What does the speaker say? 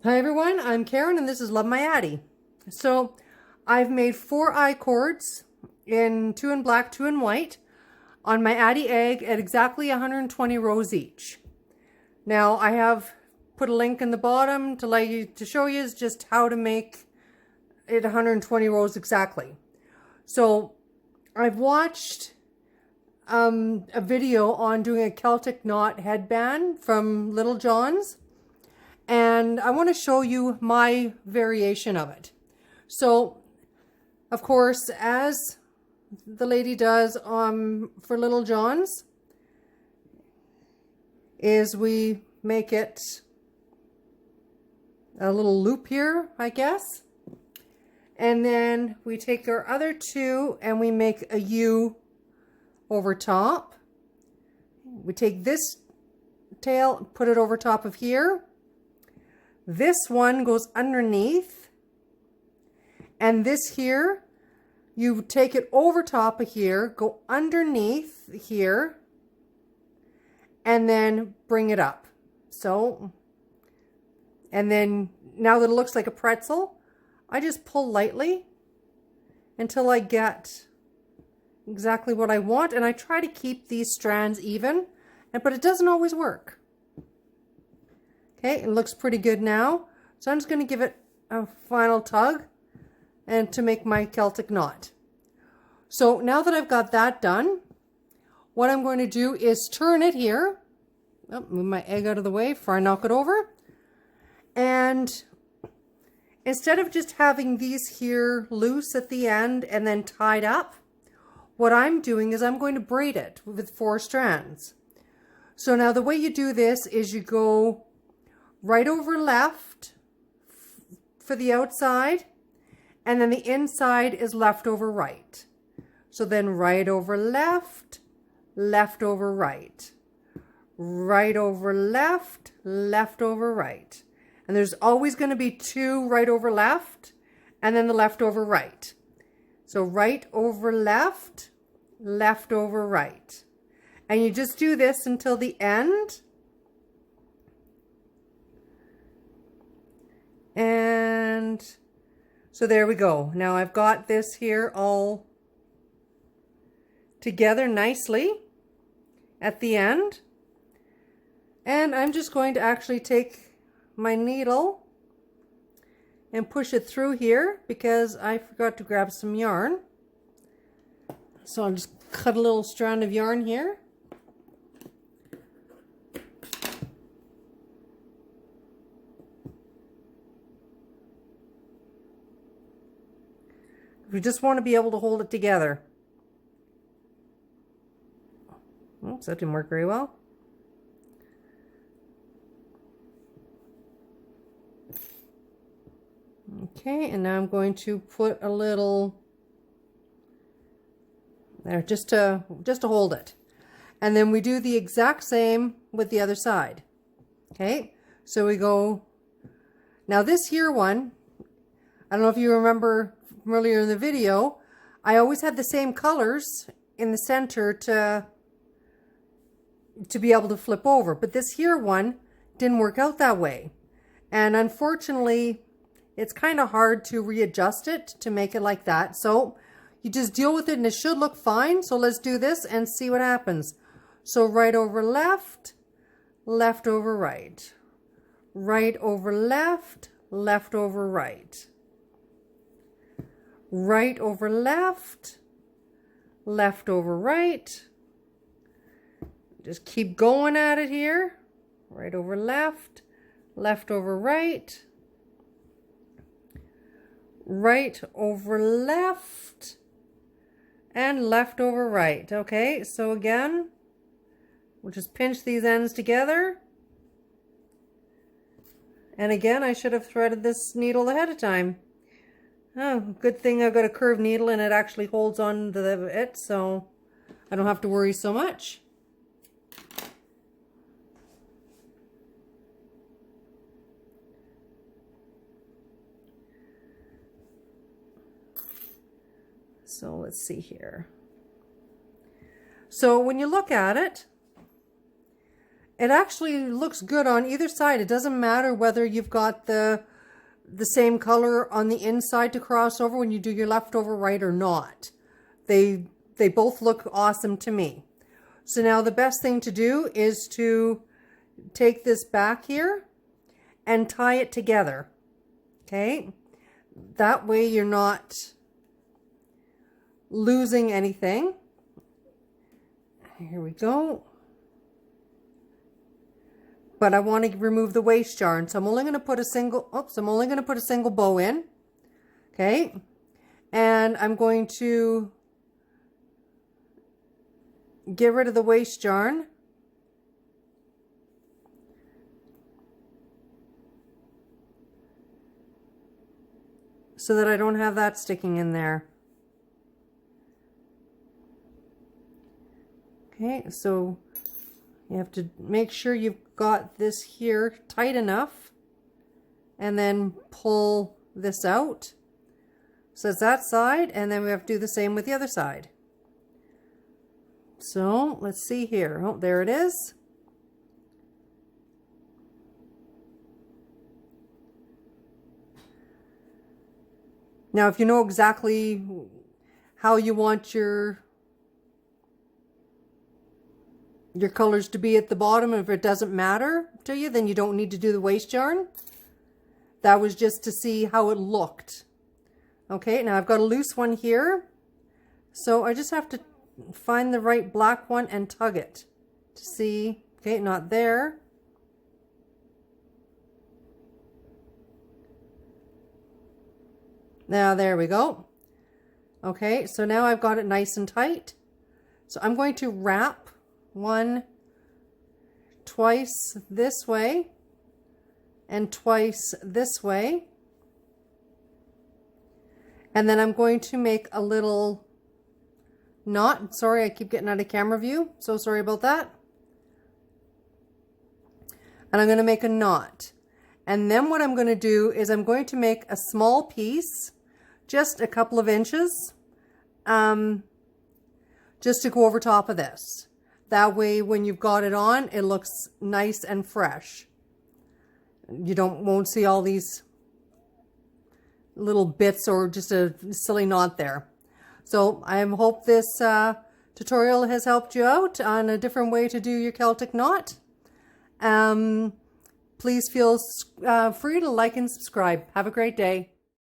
Hi everyone, I'm Karen and this is Love My Addy. So I've made 4 I-cords in 2 in black, 2 in white on my Addy egg at exactly 120 rows each. Now I have put a link in the bottom to show you just how to make it 120 rows exactly. So I've watched a video on doing a Celtic Knot Headband from Little John's. And I want to show you my variation of it. So, of course, as the lady does for Little John's, is we make it a little loop here, I guess. And then we take our other 2 and we make a U over top. We take this tail, put it over top of here. This one goes underneath, and this here, you take it over top of here, go underneath here, and then bring it up. So, and then now that it looks like a pretzel, I just pull lightly until I get exactly what I want, and I try to keep these strands even, but it doesn't always work. Okay, it looks pretty good now. So I'm just going to give it a final tug and to make my Celtic knot. So now that I've got that done, what I'm going to do is turn it here. Oh, move my egg out of the way before I knock it over. And instead of just having these here loose at the end and then tied up, what I'm doing is I'm going to braid it with 4 strands. So now the way you do this is you go right over left for the outside, and then the inside is left over right. So then right over left, left over right, right over left, left over right. And there's always going to be 2 right over left and then the left over right. So right over left, left over right. And you just do this until the end. And so there we go. Now I've got this here all together nicely at the end. And I'm just going to actually take my needle and push it through here because I forgot to grab some yarn. So I'll just cut a little strand of yarn here. We just want to be able to hold it together. Oops, that didn't work very well. Okay, and now I'm going to put a little there just to hold it. And then we do the exact same with the other side. Okay, so we go, now this here one, I don't know if you remember from earlier in the video, I always had the same colors in the center to be able to flip over, but this here one didn't work out that way. And unfortunately, it's kind of hard to readjust it to make it like that. So you just deal with it and it should look fine. So let's do this and see what happens. So right over left, left over right, right over left, left over right, right over left, left over right. Just keep going at it here. Right over left, left over right, right over left, and left over right. Okay, so again, we'll just pinch these ends together. And again, I should have threaded this needle ahead of time. Oh, good thing I've got a curved needle and it actually holds on to it, so I don't have to worry so much. So let's see here. So when you look at it, it actually looks good on either side. It doesn't matter whether you've got the same color on the inside to cross over when you do your leftover right or not. They both look awesome to me. So now the best thing to do is to take this back here and tie it together. Okay? That way you're not losing anything. Here we go. But I want to remove the waste yarn, so I'm only going to put a single, bow in. Okay? And I'm going to get rid of the waste yarn. So that I don't have that sticking in there. Okay, so you have to make sure you've got this here tight enough and then pull this out. So it's that side, and then we have to do the same with the other side. So let's see here. Oh, there it is. Now, if you know exactly how you want your colors to be at the bottom, if it doesn't matter to you, then you don't need to do the waste yarn. That was just to see how it looked. Okay, now I've got a loose one here. So I just have to find the right black one and tug it to see. Okay, not there. Now there we go. Okay, so now I've got it nice and tight. So I'm going to wrap twice this way and twice this way. And then I'm going to make a little knot. Sorry, I keep getting out of camera view. So sorry about that. And I'm going to make a knot. And then what I'm going to do is I'm going to make a small piece, just a couple of inches, just to go over top of this. That way, when you've got it on, it looks nice and fresh. You won't see all these little bits or just a silly knot there. So I hope this tutorial has helped you out on a different way to do your Celtic knot. Please feel free to like and subscribe. Have a great day.